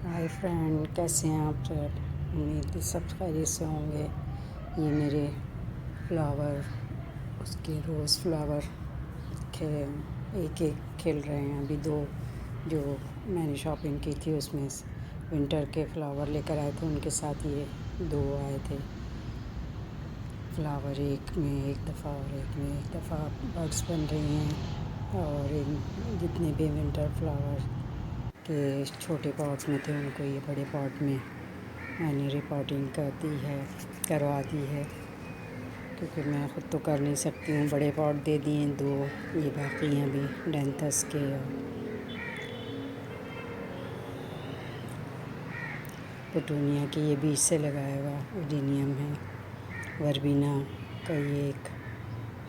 Hi friend, کیسے ہیں آپ سب؟ امید سب خیریت سے ہوں گے۔ یہ میرے فلاور، اس کے روز فلاور ایک کھل رہے ہیں۔ ابھی دو جو میں نے شاپنگ کی تھی اس میں ونٹر کے فلاور لے کر آئے تھے، ان کے ساتھ یہ دو آئے تھے فلاور، ایک میں ایک دفعہ اور ایک میں ایک دفعہ بڈس بن رہی ہیں۔ اور جتنے بھی ونٹر فلاور کے چھوٹے پاٹ میں تھے ان کو یہ بڑے پاٹ میں نے ریپوٹنگ کروا دی ہے، کیونکہ میں خود تو کر نہیں سکتی ہوں۔ بڑے پاٹ دے دیے دو، یہ باقی ہیں ابھی ڈینتھس کے اور پٹونیا کی، یہ بیچ سے لگایا ہوا ایڈینیم ہے۔ وربینا کا یہ ایک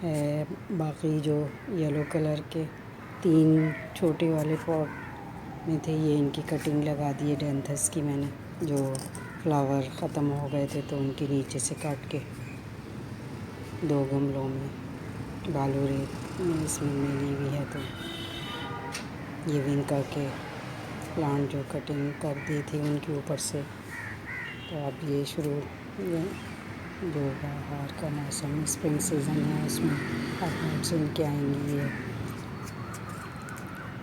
ہے۔ باقی جو یلو کلر کے تین چھوٹے والے پاٹ میں تھے، یہ ان کی کٹنگ لگا دی ہے ڈینتھس کی میں نے، جو فلاور ختم ہو گئے تھے تو ان کے نیچے سے کاٹ کے دو گملوں میں بالو ریت میں اس میں ملی ہوئی ہے۔ تو یہ ونکا کے پلانٹ جو کٹنگ کر دی تھی ان کے اوپر سے، تو اب یہ شروع جو باہر کا موسم اسپرنگ سیزن ہے اس میں اب بڈس ان کے آئیں گی۔ یہ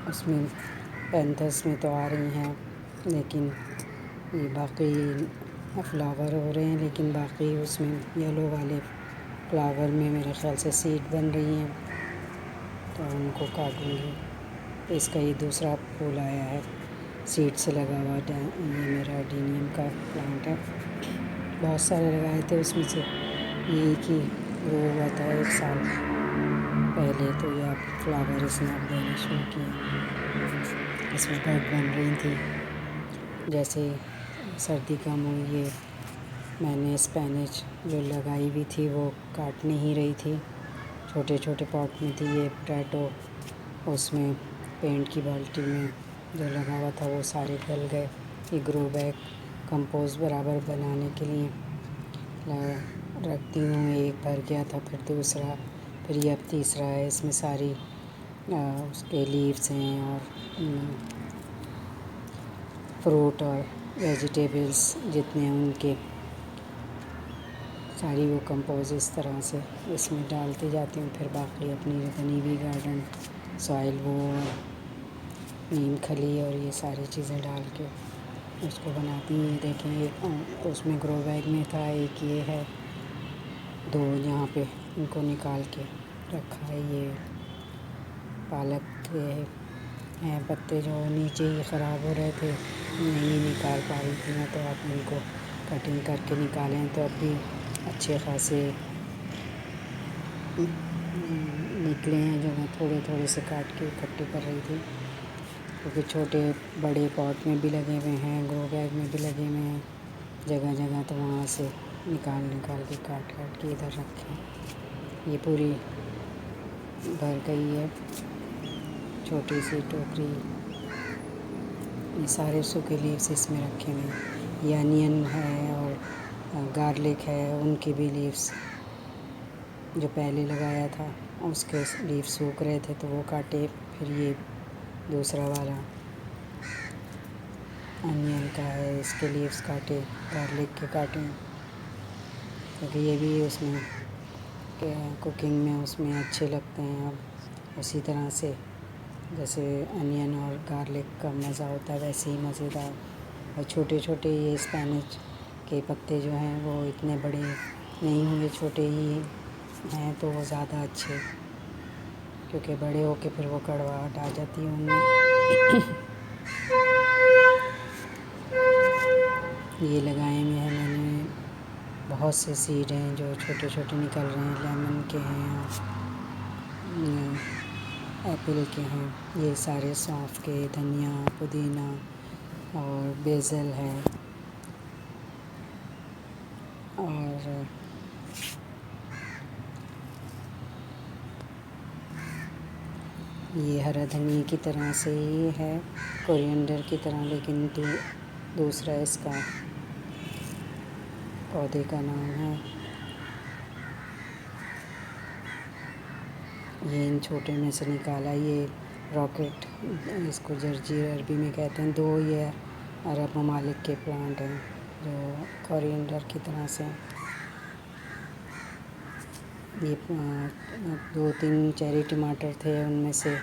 اس میں پینتھس میں تو آ رہی ہیں، لیکن یہ باقی فلاور ہو رہے ہیں، لیکن باقی اس میں یلو والے فلاور میں میرے خیال سے سیڈ بن رہی ہیں، تو ان کو کاٹوں گی۔ اس کا یہ دوسرا پھول آیا ہے سیڈ سے لگا ہوا، یہ میرا ایڈینیم کا پلانٹ ہے۔ بہت سارے لگائے تھے، اس میں سے یہ ایک ہی گرو ہوا تھا 1 سال پہلے، تو یہ اب فلاور اس نے اب دینے شروع کیے۔ اس میں بڈ بن رہی تھی، جیسے سردی کم ہوئی یہ میں نے اسپینچ جو لگائی ہوئی تھی وہ کاٹ نہیں رہی تھی، چھوٹے چھوٹے پاٹ میں تھی۔ یہ پوٹیٹو اس میں پینٹ کی بالٹی میں جو لگا ہوا تھا وہ سارے گل گئے۔ یہ گرو بیگ کمپوز برابر بنانے کے لیے رکھتی ہوں، ایک بھر گیا تھا، پھر دوسرا، پھر یہ اب تیسرا ہے۔ اس میں ساری اس کے لیوز ہیں اور فروٹ اور ویجیٹیبلس جتنے ہیں ان کے ساری وہ کمپوز اس طرح سے اس میں ڈالتی جاتی ہوں۔ پھر باقی اپنی بنی ہوئی گارڈن سوائل وہ نیم کھلی اور یہ ساری چیزیں ڈال کے اس کو بناتی ہیں۔ یہ دیکھیں، ایک اس میں گرو بیگ میں تھا، ایک یہ ہے، دو یہاں پہ ان کو نکال کے رکھا ہے۔ یہ پالک کے ہیں پتے جو نیچے ہی خراب ہو رہے تھے، نہیں نکال پا رہی تھی میں، تو اب ان کو کٹنگ کر کے نکالے ہیں، تو اب بھی اچھے خاصے نکلے ہیں، جو میں تھوڑے تھوڑے سے کاٹ کے اکٹھے کر رہی تھی، کیونکہ چھوٹے بڑے پاٹ میں بھی لگے ہوئے ہیں، گرو بیگ میں بھی لگے ہوئے ہیں جگہ جگہ، تو وہاں سے نکال کے کاٹ کے ادھر رکھے۔ یہ پوری بھر گئی ہے چھوٹی سی ٹوکری، یہ سارے سوکھے لیوز اس میں رکھے ہوئے ہیں۔ یہ انین ہے اور گارلک ہے، ان کے بھی لیوز جو پہلے لگایا تھا اس کے لیوز سوکھ رہے تھے تو وہ کاٹے، پھر یہ دوسرا والا انین کا ہے، اس کے لیوز کاٹے، گارلک کے کاٹے، کیونکہ یہ بھی اس میں کوکنگ میں اس میں اچھے لگتے ہیں۔ اب اسی طرح سے جیسے انین اور گارلک کا مزہ ہوتا ہے ویسے ہی مزیدار، اور چھوٹے چھوٹے یہ اسپینچ کے پتے جو ہیں وہ اتنے بڑے نہیں ہوئے، چھوٹے ہی ہیں تو وہ زیادہ اچھے، کیونکہ بڑے ہو کے پھر وہ کڑواہٹ آ جاتی ہے ان میں۔ یہ لگائے ہوئے ہیں میں نے، بہت سے سیڈ ہیں جو چھوٹے چھوٹے نکل رہے ہیں، لیمن کے ہیں اور ایپل کے ہیں، یہ سارے سونف کے، دھنیا، پودینہ اور بیزل ہے، اور یہ ہرا دھنیا کی طرح سے ہی ہے، کورینڈر کی طرح، لیکن دوسرا اس کا پودے کا نام ہے۔ یہ ان چھوٹے میں سے نکالا، یہ راکٹ، اس کو جرجیر عربی میں کہتے ہیں، دو یہ عرب ممالک کے پلانٹ ہیں جو کورینڈر کی طرح سے ہیں۔ یہ 2-3 چیری ٹماٹر تھے، ان میں سے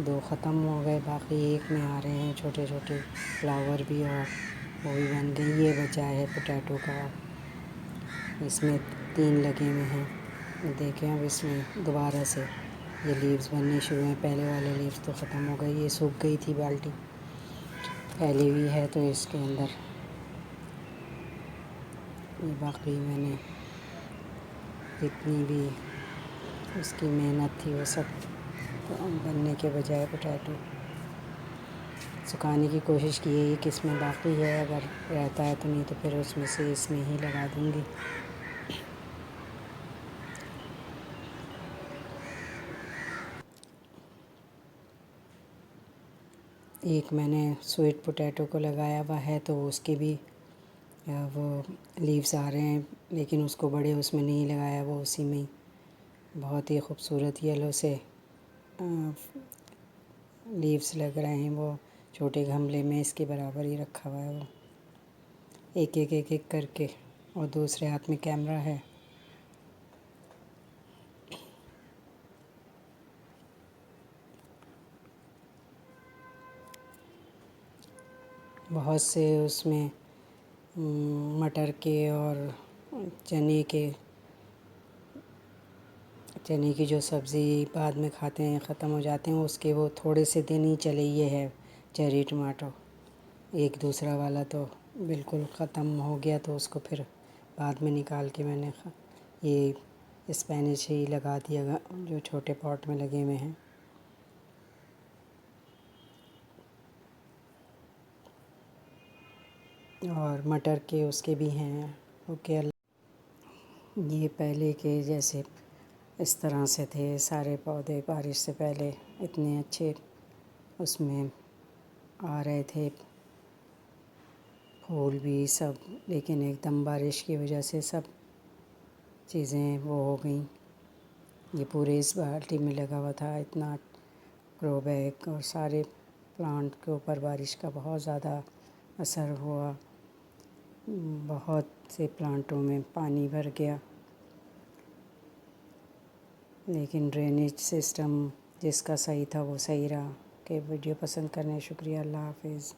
2 ختم ہو گئے، باقی ایک میں آ رہے ہیں چھوٹے چھوٹے فلاور بھی، اور وہ بھی بن گئی۔ یہ بچا ہے پوٹیٹو کا، اس میں 3 لگے ہوئے ہیں۔ دیکھیں اب اس میں دوبارہ سے یہ لیوز بننے شروع ہیں، پہلے والے لیوز تو ختم ہو گئے، یہ سوکھ گئی تھی بالٹی، پھیلی ہوئی ہے تو اس کے اندر یہ باقی میں نے جتنی بھی اس کی محنت تھی وہ سب بننے کے بجائے پوٹیٹو سکھانے کی کوشش کی ہے کہ اس میں باقی ہے، اگر رہتا ہے تو، نہیں تو پھر اس میں سے اس میں ہی لگا دوں گی۔ ایک میں نے سویٹ پوٹیٹو کو لگایا ہوا ہے تو اس کے بھی وہ لیوز آ رہے ہیں، لیکن اس کو بڑے اس میں نہیں لگایا، وہ اسی میں ہی بہت ہی خوبصورت یلو سے لیوز لگ رہے ہیں۔ وہ چھوٹے گملے میں اس کے برابر ہی رکھا ہوا ہے وہ، ایک ایک ایک ایک کر کے، اور دوسرے ہاتھ میں کیمرہ ہے۔ بہت سے اس میں مٹر کے اور چنے کی جو سبزی بعد میں کھاتے ہیں ختم ہو جاتے ہیں، اس کے وہ تھوڑے سے دن ہی چلے، یہ ہے چیری ٹماٹو۔ ایک دوسرا والا تو بالکل ختم ہو گیا، تو اس کو پھر بعد میں نکال کے میں نے یہ اسپینش ہی لگا دیا جو چھوٹے پاٹ میں لگے ہوئے ہیں۔ اور مٹر کے اس کے بھی ہیں، اوکے۔ یہ پہلے کے جیسے اس طرح سے تھے سارے پودے، بارش سے پہلے اتنے اچھے اس میں آ رہے تھے پھول بھی سب، لیکن ایک دم بارش کی وجہ سے سب چیزیں وہ ہو گئیں۔ یہ پورے اس بالٹی میں لگا ہوا تھا، اتنا گرو بیگ اور سارے پلانٹ کے اوپر بارش کا بہت زیادہ اثر ہوا، بہت سے پلانٹوں میں پانی بھر گیا، لیکن ڈرینیج سسٹم جس کا صحیح تھا وہ صحیح رہا۔ کہ ویڈیو پسند کرنے شکریہ، اللہ حافظ۔